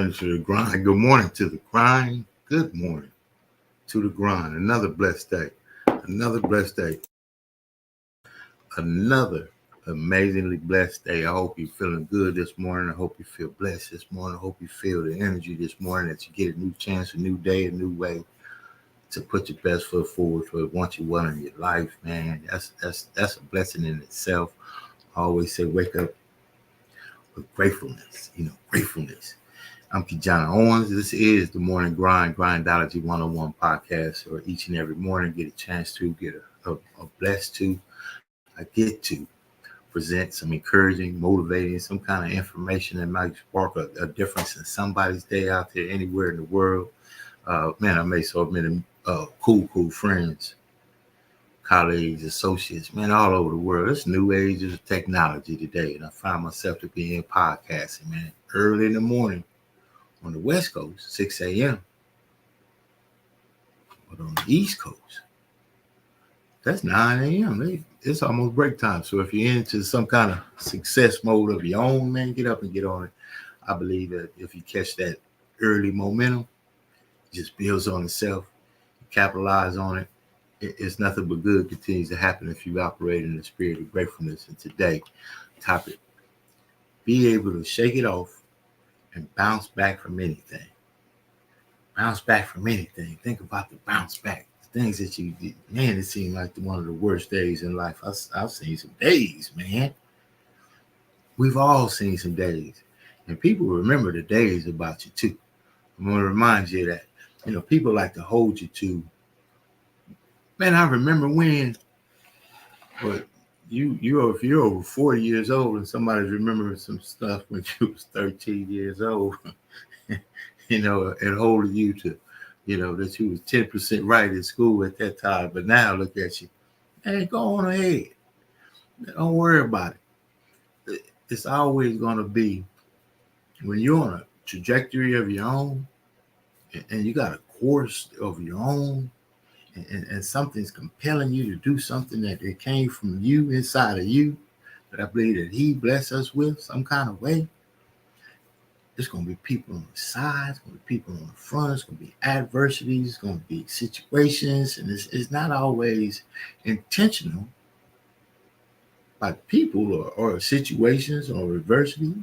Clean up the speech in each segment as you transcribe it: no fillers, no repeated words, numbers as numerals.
morning to the grind. Good morning to the grind. Good morning to the grind. Another blessed day. Another blessed day. Another amazingly blessed day. I hope you're feeling good this morning. I hope you feel blessed this morning. I hope you feel the energy this morning that you get a new chance, a new day, a new way to put your best foot forward for what you want in your life, man. That's a blessing in itself. I always say wake up with gratefulness, gratefulness. I'm KeJohnna Owens. This is the Morning Grind Grindology101 Podcast, where each and every morning get a chance to get a blessed to. I get to present some encouraging, motivating, some kind of information that might spark a difference in somebody's day out there anywhere in the world. I made so many cool friends, colleagues, associates, man, all over the world. It's new age of technology today, and I find myself to be in podcasting, man, early in the morning on the West Coast, 6 a.m. But on the East Coast, that's 9 a.m. It's almost break time. So if you're into some kind of success mode of your own, man, get up and get on it. I believe that if you catch that early momentum, it just builds on itself, capitalize on it. It's nothing but good continues to happen if you operate in the spirit of gratefulness. And today, topic, be able to shake it off and bounce back from anything. Bounce back from anything. Think about the bounce back. The things that you did. Man, it seemed like one of the worst days in life. I've seen some days, man. We've all seen some days. And people remember the days about you too. I'm going to remind you that, people like to hold you to. Man, I remember when, but if you're over 40 years old and somebody's remembering some stuff when you was 13 years old, and holding you to, that you was 10% right in school at that time. But now look at you. Hey, go on ahead. Don't worry about it. It's always going to be when you're on a trajectory of your own and you got a course of your own, and something's compelling you to do something that it came from you, inside of you, that I believe that he blessed us with some kind of way. There's going to be people on the side, it's going to be people on the front, it's going to be adversities, it's going to be situations, and it's not always intentional by people or situations or adversity,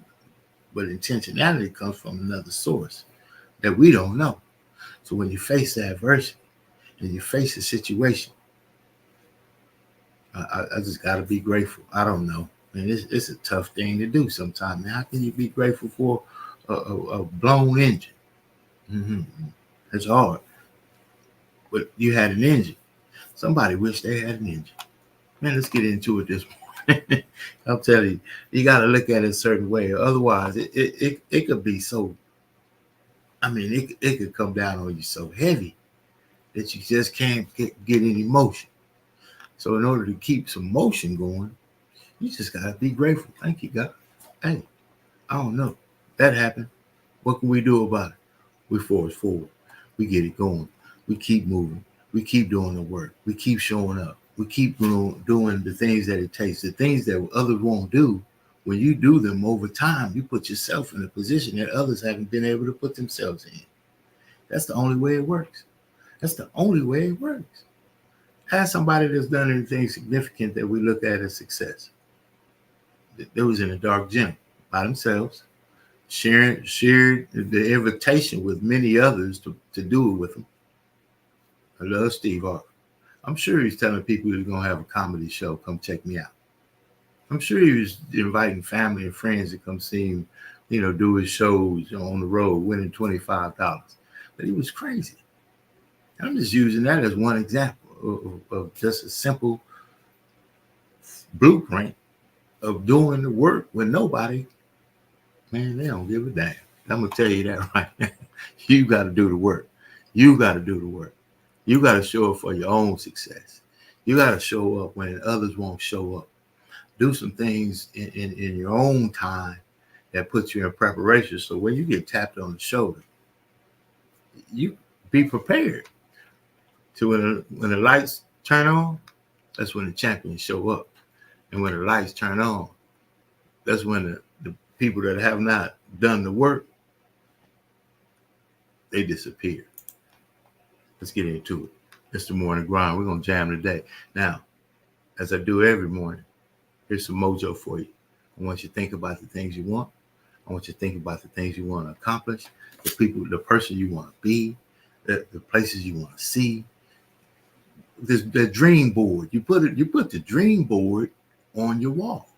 but intentionality comes from another source that we don't know. So when you face the adversity, and you face a situation, I just got to be grateful. I don't know. It's a tough thing to do sometimes. How can you be grateful for a blown engine? Mm-hmm. It's hard. But you had an engine. Somebody wish they had an engine. Man, let's get into it this morning. I'm telling you, you got to look at it a certain way. Otherwise, it could be so, it could come down on you so heavy that you just can't get any motion. So in order to keep some motion going, you just got to be grateful. Thank you, God. Hey, I don't know. That happened. What can we do about it? We forge forward. We get it going. We keep moving. We keep doing the work. We keep showing up. We keep doing the things that it takes. The things that others won't do. When you do them over time, you put yourself in a position that others haven't been able to put themselves in. That's the only way it works. That's the only way it works. Ask somebody that's done anything significant that we look at as success. They was in a dark gym by themselves, shared the invitation with many others to do it with them. I love Steve Harvey. I'm sure he's telling people he's going to have a comedy show. Come check me out. I'm sure he was inviting family and friends to come see him, do his shows on the road, winning $25. But he was crazy. I'm just using that as one example of just a simple blueprint of doing the work when nobody, man, they don't give a damn. I'm going to tell you that right now. You got to do the work. You got to do the work. You got to show up for your own success. You got to show up when others won't show up. Do some things in your own time that puts you in preparation. So when you get tapped on the shoulder, you be prepared. So when the lights turn on, that's when the champions show up. And when the lights turn on, that's when the people that have not done the work, they disappear. Let's get into it. It's the morning grind. We're going to jam today. Now, as I do every morning, here's some mojo for you. I want you to think about the things you want. I want you to think about the things you want to accomplish, the person you want to be, the places you want to see. The dream board. You put the dream board on your wall.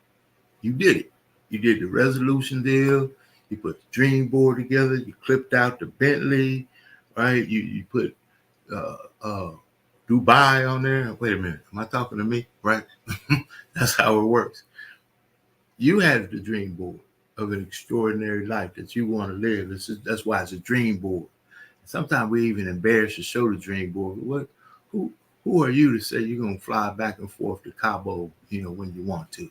You did it. You did the resolution deal. You put the dream board together. You clipped out the Bentley, right? You put Dubai on there. Wait a minute. Am I talking to me? Right? That's how it works. You had the dream board of an extraordinary life that you want to live. That's why it's a dream board. Sometimes we even embarrassed to show the dream board. Who are you to say you're going to fly back and forth to Cabo, when you want to?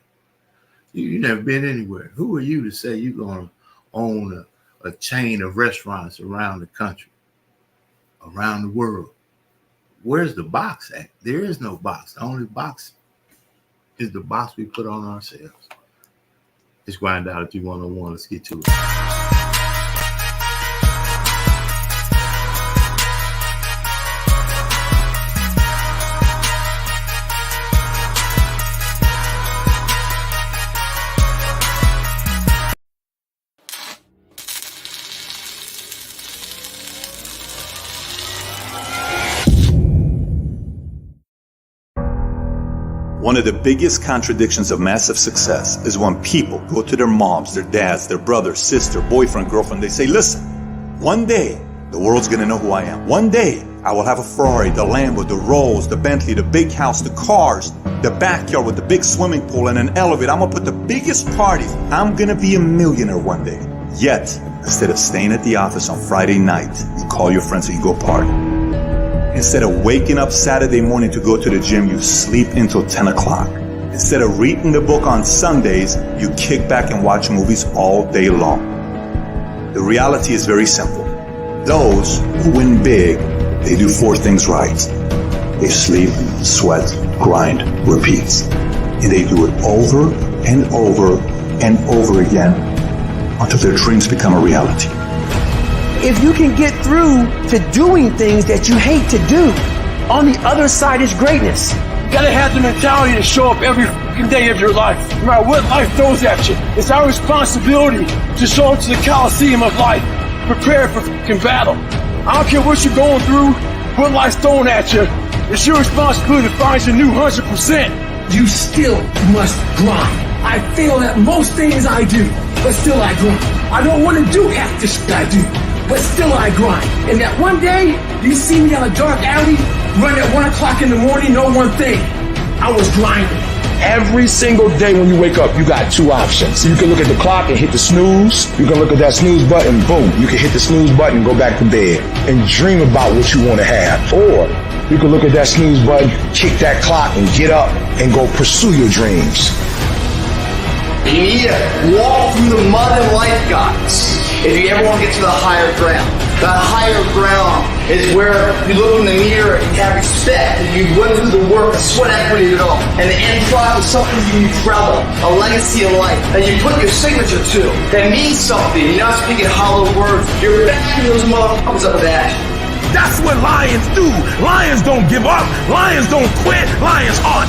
You've never been anywhere. Who are you to say you're going to own a chain of restaurants around the country, around the world? Where's the box at? There is no box. The only box is the box we put on ourselves. It's Grindology101. Let's get to it. One of the biggest contradictions of massive success is when people go to their moms, their dads, their brother, sister, boyfriend, girlfriend, they say, listen, one day the world's gonna know who I am. One day I will have a Ferrari, the Lambo, the Rolls, the Bentley, the big house, the cars, the backyard with the big swimming pool and an elevator. I'm gonna put the biggest parties. I'm gonna be a millionaire one day. Yet, instead of staying at the office on Friday night, you call your friends and you go party. Instead of waking up Saturday morning to go to the gym, you sleep until 10 o'clock. Instead of reading the book on Sundays, you kick back and watch movies all day long. The reality is very simple. Those who win big, they do four things right. They sleep, sweat, grind, repeat. And they do it over and over and over again until their dreams become a reality. If you can get through to doing things that you hate to do, on the other side is greatness. You gotta have the mentality to show up every fucking day of your life, no matter what life throws at you. It's our responsibility to show up to the Coliseum of life, prepared for fucking battle. I don't care what you're going through, what life's throwing at you. It's your responsibility to find your new 100%. You still must grind. I fail at most things I do, but still I grind. I don't want to do half the shit I do, but still I grind. And that one day, you see me on a dark alley, run at 1 o'clock in the morning, know one thing, I was grinding. Every single day when you wake up, you got two options. You can look at the clock and hit the snooze. You can look at that snooze button, boom. You can hit the snooze button and go back to bed and dream about what you want to have. Or you can look at that snooze button, kick that clock and get up and go pursue your dreams. You need to walk through the mud and life, guys, if you ever want to get to the higher ground. That higher ground is where you look in the mirror and you have respect, and you went through the work, sweat equity at all. And the end product is something you travel, a legacy of life that you put your signature to, that means something. You're not speaking hollow words. You're backing those motherfuckers up with action. That's what lions do. Lions don't give up. Lions don't quit. Lions hunt.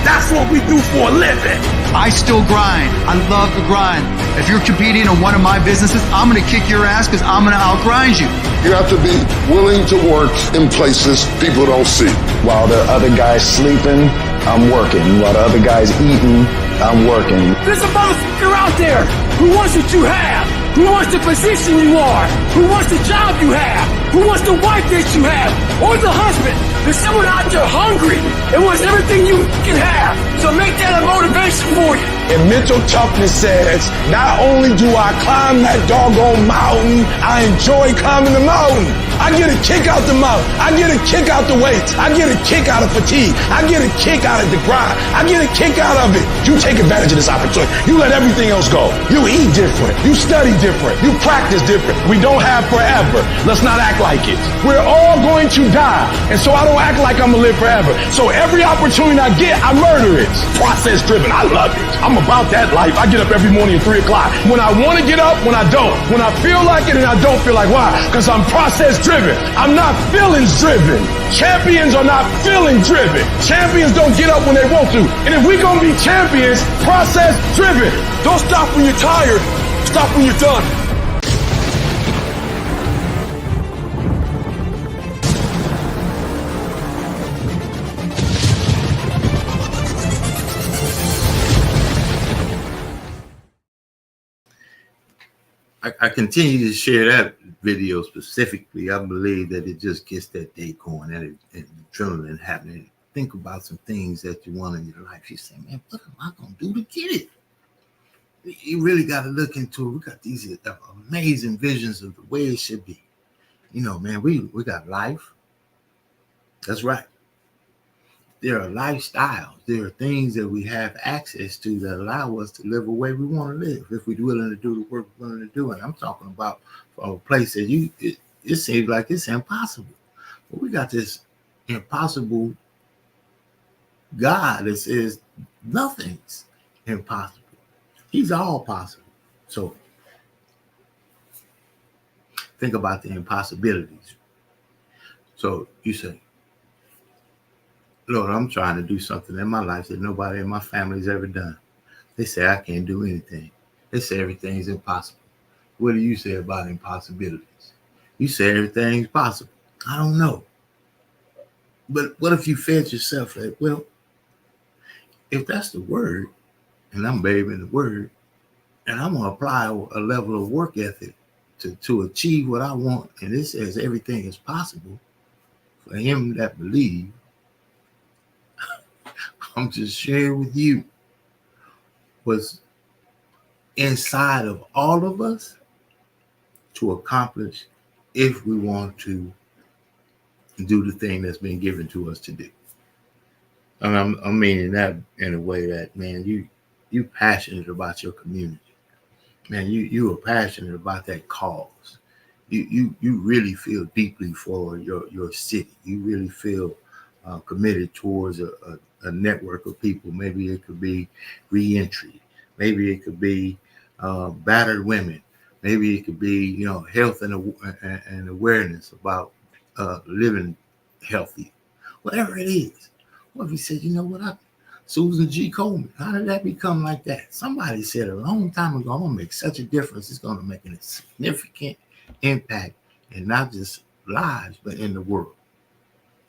That's what we do for a living. I still grind. I love the grind. If you're competing in one of my businesses, I'm going to kick your ass because I'm going to outgrind you. You have to be willing to work in places people don't see. While the other guy's sleeping, I'm working. While the other guy's eating, I'm working. There's a motherfucker out there who wants what you have, who wants the position you are, who wants the job you have, who wants the wife that you have, or the husband. There's someone out there hungry and wants everything you can have. So make that a motivation for you. And mental toughness says, not only do I climb that doggone mountain, I enjoy climbing the mountain. I I get a kick out the mouth. I get a kick out the weights. I get a kick out of fatigue. I get a kick out of the grind. I get a kick out of it. You take advantage of this opportunity. You let everything else go. You eat different. You study different. You practice different. We don't have forever. Let's not act like it. We're all going to die. And so I don't act like I'm going to live forever. So every opportunity I get, I murder it. Process driven. I love it. I'm about that life. I get up every morning at 3 o'clock. When I want to get up, when I don't. When I feel like it and I don't feel like. Why? Because I'm process driven. I'm not feelings driven. Champions are not feeling driven. Champions don't get up when they want to. And if we're going to be champions, process driven. Don't stop when you're tired. Stop when you're done. I continue to share that video specifically. I believe that it just gets that day going and adrenaline happening. Think about some things that you want in your life. You say, man, what am I going to do to get it? You really got to look into it. We got these amazing visions of the way it should be. You know, man, we got life. That's right. There are lifestyles. There are things that we have access to that allow us to live the way we want to live if we're willing to do the work we're willing to do. And I'm talking about from a place that it seems like it's impossible. But we got this impossible God that says nothing's impossible. He's all possible. So think about the impossibilities. So you say, Lord, I'm trying to do something in my life that nobody in my family's ever done. They say I can't do anything. They say everything's impossible. What do you say about impossibilities? You say everything's possible. I don't know. But what if you fed yourself that, well, if that's the word, and I'm baby in the word, and I'm going to apply a level of work ethic to achieve what I want, and it says everything is possible for him that believes, I'm just sharing with you what's inside of all of us to accomplish if we want to do the thing that's been given to us to do. And I'm meaning that in a way that, man, you passionate about your community. Man, you are passionate about that cause. You really feel deeply for your city. You really feel committed towards a network of people. Maybe it could be reentry. Maybe it could be battered women. Maybe it could be, health and awareness about living healthy. Whatever it is. What if he said, you know what, Susan G. Coleman, how did that become like that? Somebody said a long time ago, I'm going to make such a difference. It's going to make a significant impact in not just lives, but in the world.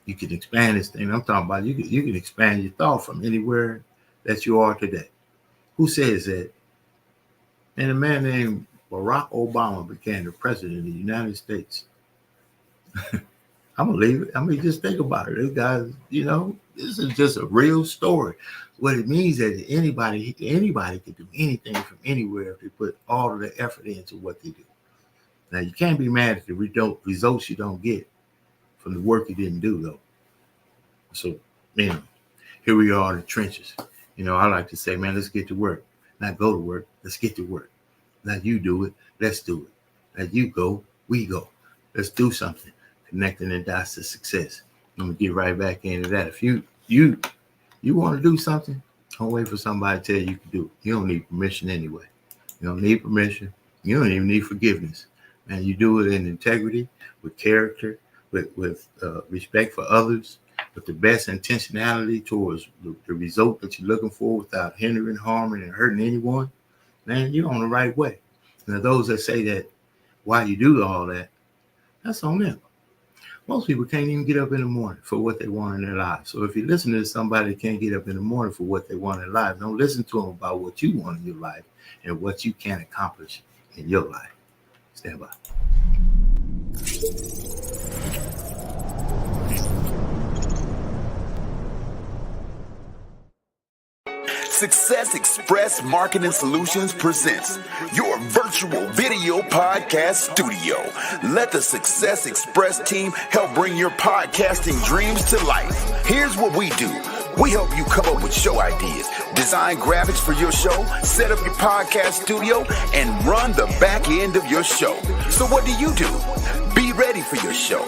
You can expand this thing. I'm talking about you can expand your thought from anywhere that you are today. Who says that? And a man named Barack Obama became the president of the United States. I'm going to leave it. I mean, just think about it. This guy, this is just a real story. What it means is that anybody can do anything from anywhere if they put all of the effort into what they do. Now, you can't be mad at the results you don't get from the work you didn't do, though. So, here we are in the trenches. I like to say, man, let's get to work. Not go to work. Let's get to work. Not you do it. Let's do it. Not you go. We go. Let's do something. Connecting the dots to success. I'm gonna get right back into that. If you want to do something, don't wait for somebody to tell you can do it. You don't need permission anyway. You don't need permission. You don't even need forgiveness. And you do it in integrity, with character, with respect for others, with the best intentionality towards the result that you're looking for without hindering, harming, and hurting anyone. Man, you're on the right way. Now, those that say that why you do all that, that's on them. Most people can't even get up in the morning for what they want in their lives. So if you listen to somebody that can't get up in the morning for what they want in their life, don't listen to them about what you want in your life and what you can accomplish in your life. Stand by. Success Express Marketing Solutions presents your virtual video podcast studio. Let the Success Express team help bring your podcasting dreams to life. Here's what we do. We help you come up with show ideas, design graphics for your show, set up your podcast studio, and run the back end of your show. So what do? Be ready for your show.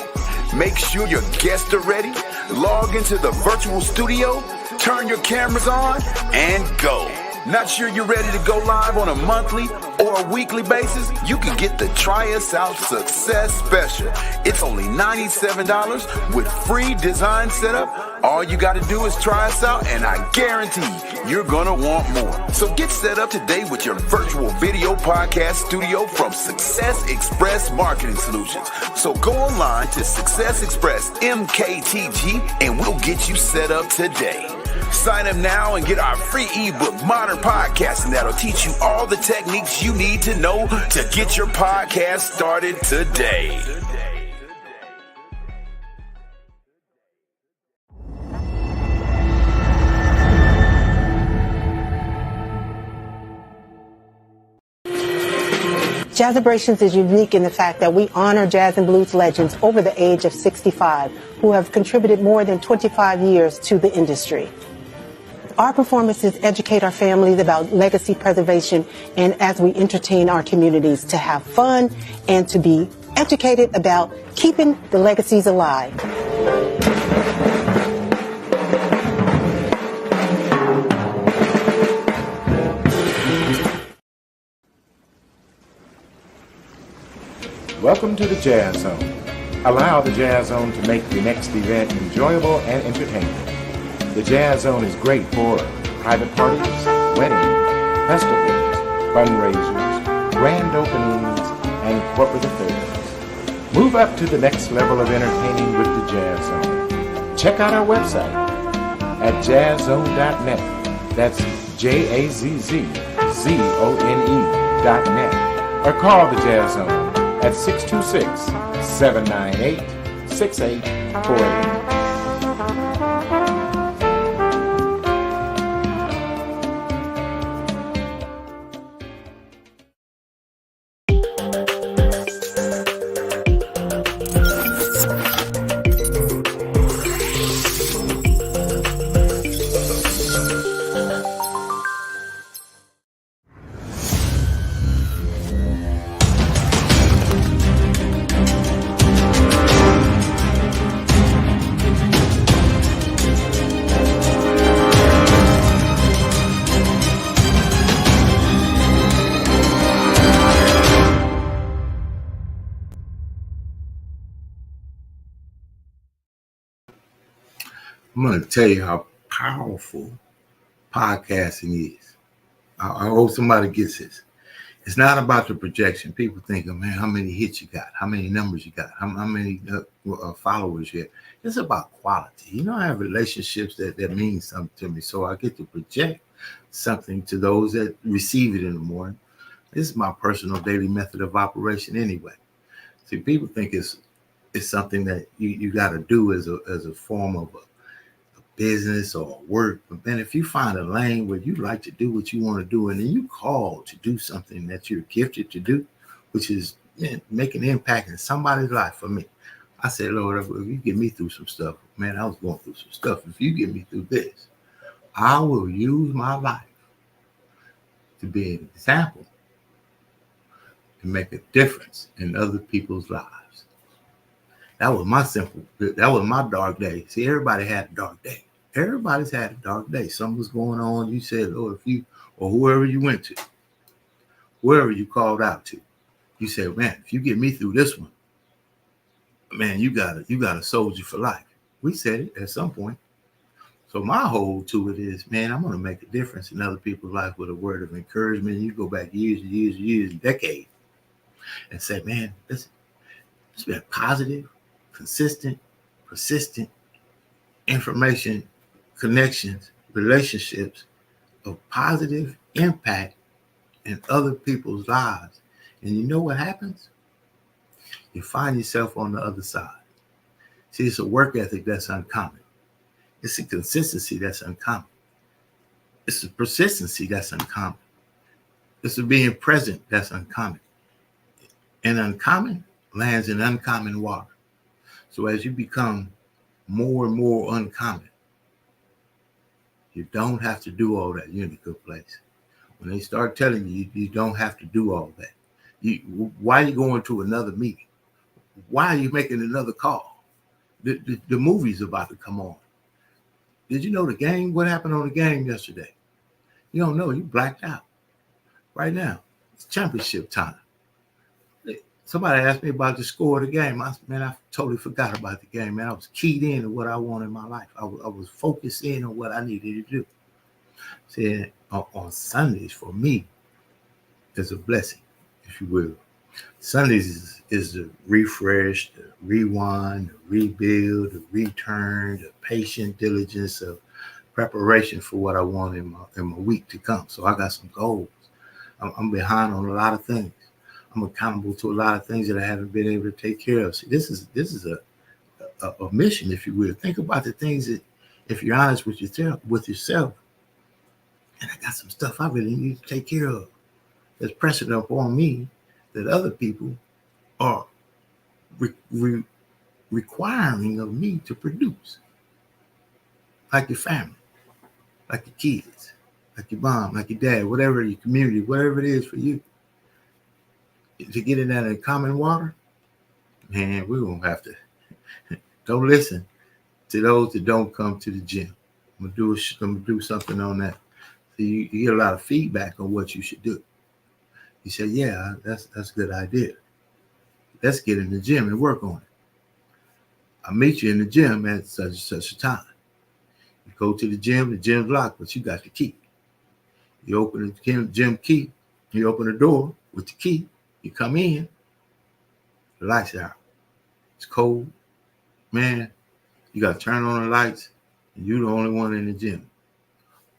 Make sure your guests are ready. Log into the virtual studio, turn your cameras on, and go. Not sure you're ready to go live on a monthly or a weekly basis? You can get the Try Us Out Success Special. It's only $97 with free design setup. All you got to do is try us out, and I guarantee you're going to want more. So get set up today with your virtual video podcast studio from Success Express Marketing Solutions. So go online to Success Express MKTG, and we'll get you set up today. Sign up now and get our free ebook, Modern Podcasting, that'll teach you all the techniques you need to know to get your podcast started today. Jazzabrations is unique in the fact that we honor jazz and blues legends over the age of 65 who have contributed more than 25 years to the industry. Our performances educate our families about legacy preservation and as we entertain our communities to have fun and to be educated about keeping the legacies alive. Welcome to the Jazz Zone. Allow the Jazz Zone to make your next event enjoyable and entertaining. The Jazz Zone is great for private parties, weddings, festivals, fundraisers, grand openings, and corporate affairs. Move up to the next level of entertaining with the Jazz Zone. Check out our website at jazzzone.net. That's JAZZZONE.net. Or call the Jazz Zone at 626-798-6848. I'm going to tell you how powerful podcasting is. I hope somebody gets this. It's not about the projection. People think, man, how many hits you got? How many numbers you got? How many followers you have? It's about quality. I have relationships that mean something to me. So I get to project something to those that receive it in the morning. This is my personal daily method of operation anyway. See, people think it's something that you got to do as a form of a business or work. But man, if you find a lane where you like to do what you want to do, and then you call to do something that you're gifted to do, which is make an impact in somebody's life. For me, I said, Lord, if you get me through some stuff, man, I was going through some stuff. If you get me through this, I will use my life to be an example and make a difference in other people's lives. That was my dark day. See, everybody had a dark day. Everybody's had a dark day. Something was going on. You said, Lord, if you, or whoever you went to, whoever you called out to, you said, man, if you get me through this one, man, you got a soldier for life. We said it at some point. So my hold to it is, man, I'm going to make a difference in other people's life with a word of encouragement. You go back years, decades, and say, man, listen, it's been positive, consistent, persistent information, connections, relationships of positive impact in other people's lives. And you know what happens? You find yourself on the other side. See, it's a work ethic that's uncommon. It's a consistency that's uncommon. It's the persistency that's uncommon. It's the being present that's uncommon. And uncommon lands in uncommon water. So as you become more and more uncommon, you don't have to do all that. You're in a good place. When they start telling you, you don't have to do all that. Why are you going to another meeting? Why are you making another call? The movie's about to come on. Did you know the game? What happened on the game yesterday? You don't know. You blacked out. Right now, it's championship time. Somebody asked me about the score of the game. I totally forgot about the game, man. I was keyed in to what I wanted in my life. I was focused in on what I needed to do. See, on Sundays, for me, is a blessing, if you will. Sundays is the refresh, the rewind, the rebuild, the return, the patient diligence of preparation for what I want in my week to come. So I got some goals. I'm behind on a lot of things. I'm accountable to a lot of things that I haven't been able to take care of. See, this is a mission, if you will. Think about the things that, if you're honest with yourself, and I got some stuff I really need to take care of that's pressing up on me that other people are requiring of me to produce. Like your family, like your kids, like your mom, like your dad, whatever, your community, whatever it is for you. To get in that common water, man, we're going to have to. Don't listen to those that don't come to the gym. I'm going to do something on that. So you get a lot of feedback on what you should do. You say, yeah, that's a good idea. Let's get in the gym and work on it. I'll meet you in the gym at such and such a time. You go to the gym's locked, but you got the key. You open the gym key, you open the door with the key, you come in, the lights are out. It's cold. Man, you got to turn on the lights, and you're the only one in the gym.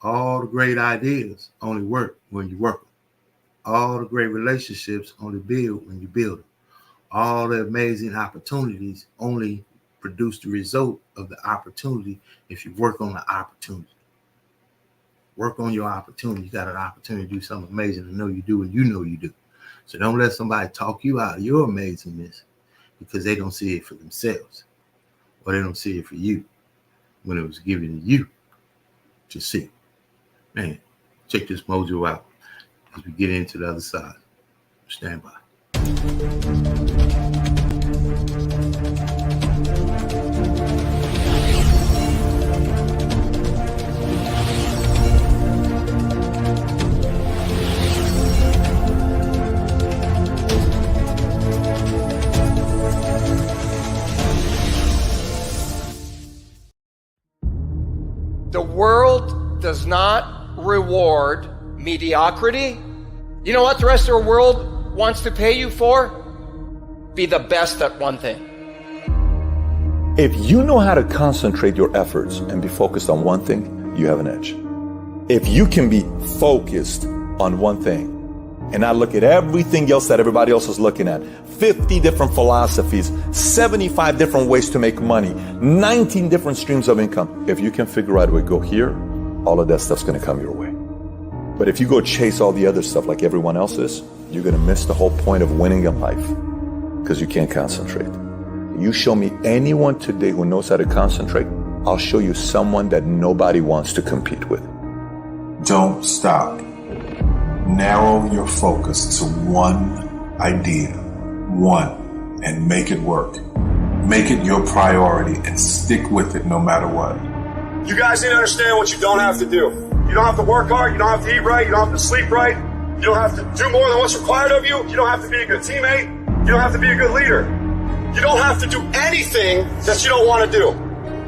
All the great ideas only work when you work them. All the great relationships only build when you build them. All the amazing opportunities only produce the result of the opportunity if you work on the opportunity. Work on your opportunity. You got an opportunity to do something amazing. I know you do, and you know you do. So don't let somebody talk you out of your amazingness because they don't see it for themselves or they don't see it for you when it was given to you to see. Man, check this mojo out as we get into the other side. Stand by. The world does not reward mediocrity. You know what the rest of the world wants to pay you for? Be the best at one thing. If you know how to concentrate your efforts and be focused on one thing, you have an edge. If you can be focused on one thing and not look at everything else that everybody else is looking at, 50 different philosophies, 75 different ways to make money, 19 different streams of income. If you can figure out a way to go here, all of that stuff's going to come your way. But if you go chase all the other stuff like everyone else is, you're going to miss the whole point of winning in life because you can't concentrate. You show me anyone today who knows how to concentrate, I'll show you someone that nobody wants to compete with. Don't stop. Narrow your focus to one idea, one, and make it work. Make it your priority and stick with it no matter what. You guys need to understand what you don't have to do. You don't have to work hard. You don't have to eat right. You don't have to sleep right. You don't have to do more than what's required of you. You don't have to be a good teammate. You don't have to be a good leader. You don't have to do anything that you don't want to do.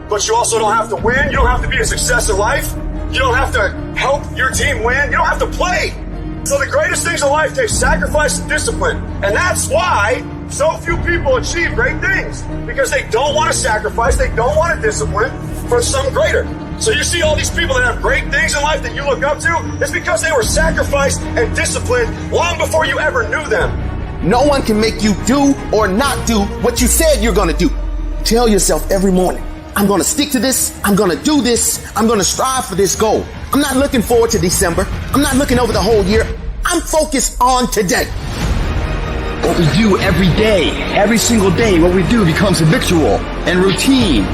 But you also don't have to win. You don't have to be a success in life. You don't have to help your team win. You don't have to play. So the greatest things in life take sacrifice and discipline. And that's why so few people achieve great things. Because they don't want to sacrifice. They don't want to discipline for something greater. So you see all these people that have great things in life that you look up to, it's because they were sacrificed and disciplined long before you ever knew them. No one can make you do or not do what you said you're going to do. Tell yourself every morning, I'm going to stick to this. I'm going to do this. I'm going to strive for this goal. I'm not looking forward to December. I'm not looking over the whole year. I'm focused on today. What we do every day, every single day, what we do becomes habitual and routine.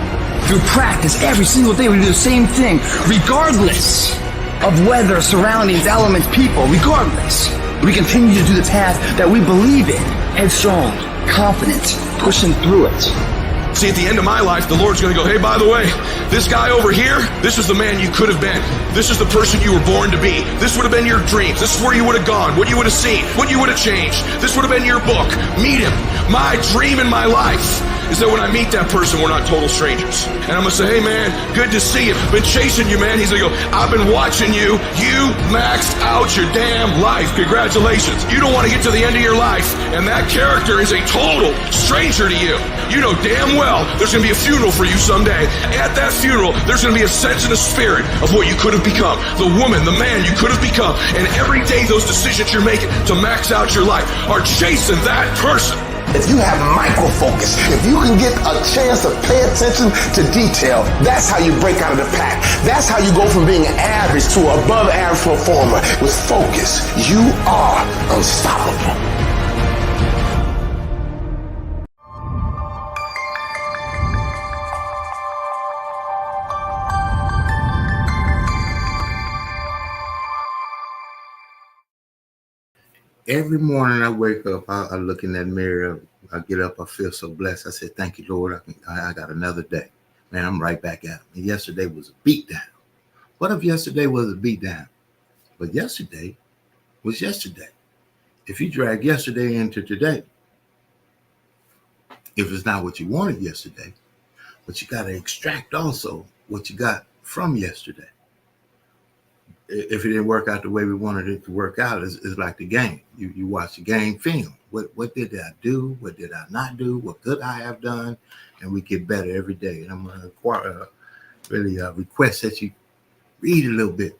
Through practice, every single day we do the same thing, regardless of weather, surroundings, elements, people, regardless. We continue to do the task that we believe in, headstrong, confident, pushing through it. See, at the end of my life, the Lord's going to go, hey, by the way, this guy over here, this is the man you could have been. This is the person you were born to be. This would have been your dreams. This is where you would have gone, what you would have seen, what you would have changed. This would have been your book. Meet him. My dream in my life is that when I meet that person, we're not total strangers. And I'm going to say, hey, man, good to see you. Been chasing you, man. He's going to go, I've been watching you. You maxed out your damn life. Congratulations. You don't want to get to the end of your life, and that character is a total stranger to you. You know damn well there's going to be a funeral for you someday. At that funeral, there's going to be a sense in the spirit of what you could have become. The woman, the man you could have become. And every day those decisions you're making to max out your life are chasing that person. If you have micro focus, if you can get a chance to pay attention to detail, that's how you break out of the pack. That's how you go from being an average to an above average performer. With focus, you are unstoppable. Every morning I wake up, I look in that mirror, I get up, I feel so blessed. I said, thank you, Lord. I got another day. Man, I'm right back at it. And yesterday was a beatdown. What if yesterday was a beatdown? But yesterday was yesterday. If you drag yesterday into today, if it's not what you wanted yesterday, but you got to extract also what you got from yesterday. If it didn't work out the way we wanted it to work out, it's like the game. You watch the game film. What did I do? What did I not do? What could I have done? And we get better every day. And I'm going to really request that you read a little bit.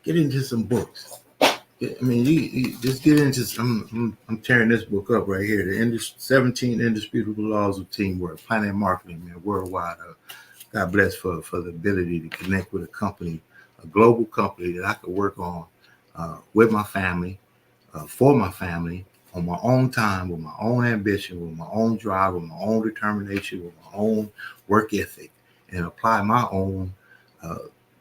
Get into some books. I mean, you just get into some. I'm tearing this book up right here. The 17 Indisputable Laws of Teamwork, Planning and Marketing, man, worldwide. God bless for the ability to connect with a company, a global company that I could work on with my family, for my family, on my own time, with my own ambition, with my own drive, with my own determination, with my own work ethic, and apply my own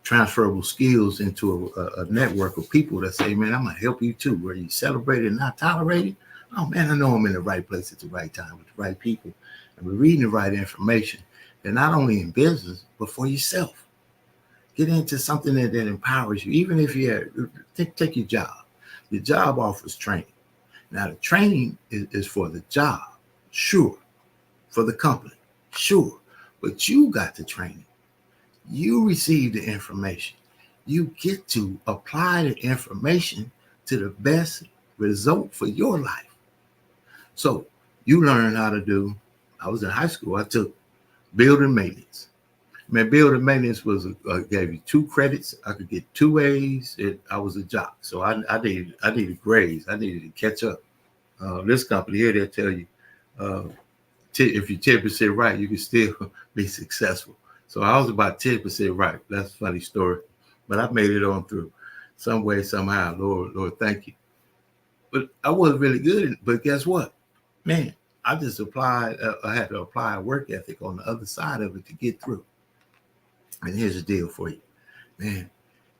transferable skills into a network of people that say, man, I'm going to help you too. Where you celebrate it and not tolerate it. Oh, man, I know I'm in the right place at the right time with the right people. And we're reading the right information. And not only in business, but for yourself. Get into something that empowers you. Even if you take your job. Your job offers training. Now, the training is for the job, sure. For the company, sure. But you got the training. You receive the information. You get to apply the information to the best result for your life. So you learn how to do, I was in high school, I took building maintenance. Man, building maintenance was gave you 2 credits. I could get 2 A's. I was a jock, so I needed grades. I needed to catch up. This company here, they'll tell you if you're 10% right, you can still be successful. So I was about 10% right. That's a funny story, but I made it on through some way, somehow. Lord, thank you. But I wasn't really good. But guess what, man? I just applied. I had to apply a work ethic on the other side of it to get through. And here's the deal for you, man.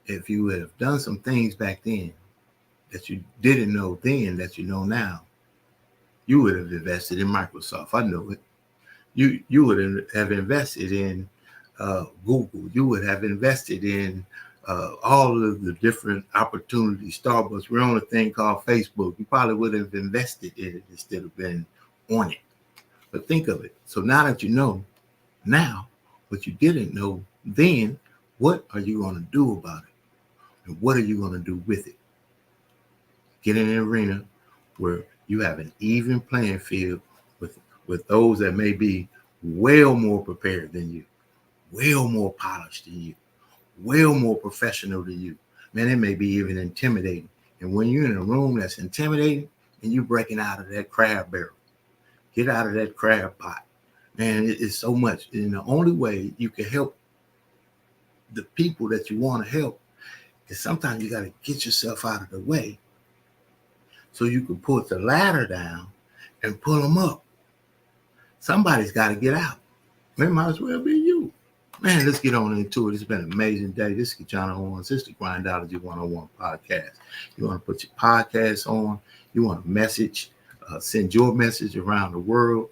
If you would have done some things back then that you didn't know then that you know now, you would have invested in Microsoft. I know it. You would have invested in Google. You would have invested in all of the different opportunities. Starbucks. We're on a thing called Facebook. You probably would have invested in it instead of been on it. But think of it. So now that you know now what you didn't know then, what are you going to do about it? And what are you going to do with it? Get in an arena where you have an even playing field with those that may be well more prepared than you, well more polished than you, well more professional than you. Man, it may be even intimidating. And when you're in a room that's intimidating and you're breaking out of that crab barrel, get out of that crab pot. Man, it's so much. And the only way you can help the people that you want to help is sometimes you got to get yourself out of the way so you can put the ladder down and pull them up. Somebody's got to get out. It might as well be you. Man, let's get on into it. It's been an amazing day. This is KeJohnna Owens. This is the Grindology101 Podcast. You want to put your podcast on. You want a message. Send your message around the world.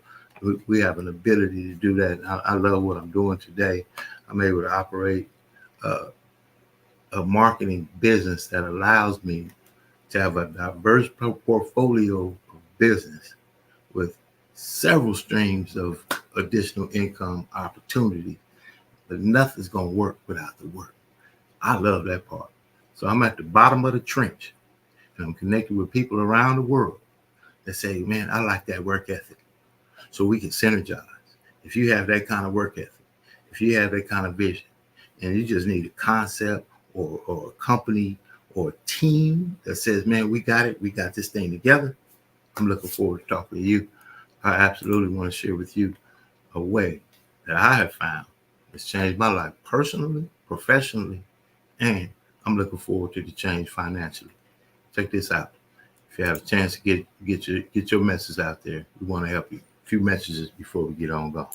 We have an ability to do that. I love what I'm doing today. I'm able to operate a marketing business that allows me to have a diverse portfolio of business with several streams of additional income opportunity. But nothing's going to work without the work. I love that part. So I'm at the bottom of the trench, and I'm connected with people around the world that say, man, I like that work ethic. So we can synergize. If you have that kind of work ethic, if you have that kind of vision, and you just need a concept or a company or a team that says, man, we got it. We got this thing together. I'm looking forward to talking to you. I absolutely want to share with you a way that I have found it's changed my life personally, professionally, and I'm looking forward to the change financially. Check this out. If you have a chance to get your message out there, we want to help you. A few messages before we get on go.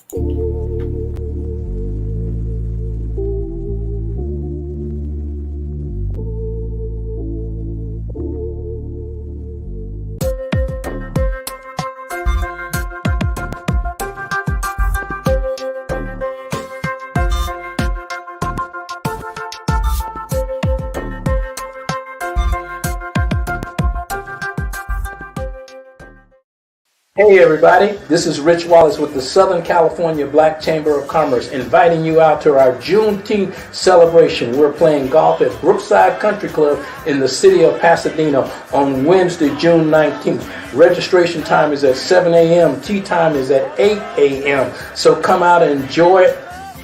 Hey everybody, this is Rich Wallace with the Southern California Black Chamber of Commerce inviting you out to our Juneteenth celebration. We're playing golf at Brookside Country Club in the city of Pasadena on Wednesday, June 19th. Registration time is at 7 a.m. Tea time is at 8 a.m. So come out and enjoy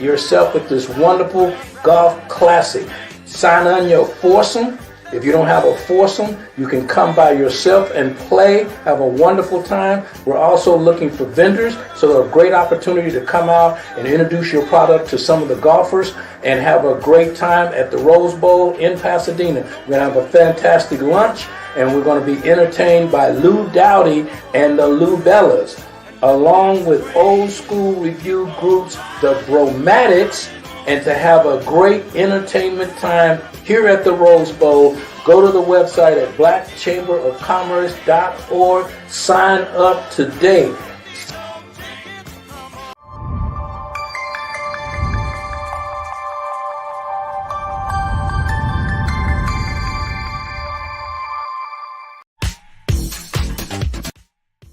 yourself with this wonderful golf classic. Sign on your foursome. If you don't have a foursome, you can come by yourself and play, have a wonderful time. We're also looking for vendors, so a great opportunity to come out and introduce your product to some of the golfers and have a great time at the Rose Bowl in Pasadena. We're going to have a fantastic lunch, and we're going to be entertained by Lou Dowdy and the Lou Bellas, along with old school review groups, the Bromatics, and to have a great entertainment time here at the Rose Bowl. Go to the website at blackchamberofcommerce.org. Sign up today.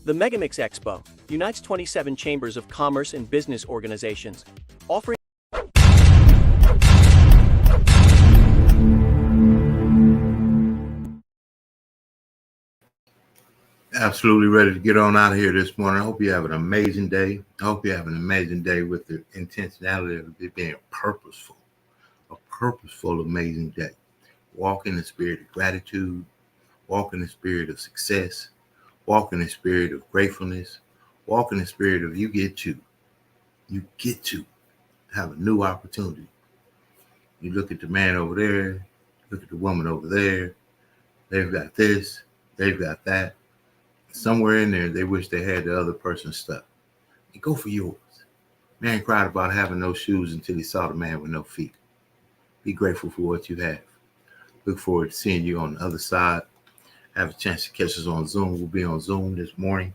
The Megamix Expo unites 27 chambers of commerce and business organizations, offering Absolutely ready to get on out of here this morning. I hope you have an amazing day. I hope you have an amazing day with the intentionality of it being purposeful. A purposeful, amazing day. Walk in the spirit of gratitude. Walk in the spirit of success. Walk in the spirit of gratefulness. Walk in the spirit of you get to have a new opportunity. You look at the man over there, look at the woman over there. They've got this, they've got that. Somewhere in there, they wish they had the other person's stuff. And go for yours. Man cried about having no shoes until he saw the man with no feet. Be grateful for what you have. Look forward to seeing you on the other side. Have a chance to catch us on Zoom. We'll be on Zoom this morning,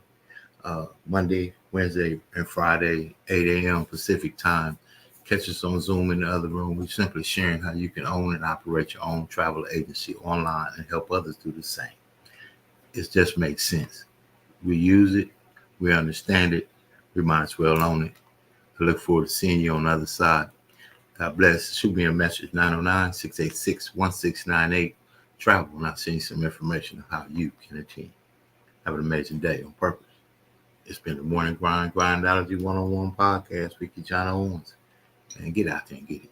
Monday, Wednesday, and Friday, 8 a.m. Pacific time. Catch us on Zoom in the other room. We're simply sharing how you can own and operate your own travel agency online and help others do the same. It just makes sense. We use it. We understand it. We might as well own it. I look forward to seeing you on the other side. God bless. Shoot me a message, 909-686-1698. Travel, and I'll send you some information on how you can attend. Have an amazing day on purpose. It's been the Morning Grind Grindology101 Podcast with KeJohnna Owens. And get out there and get it.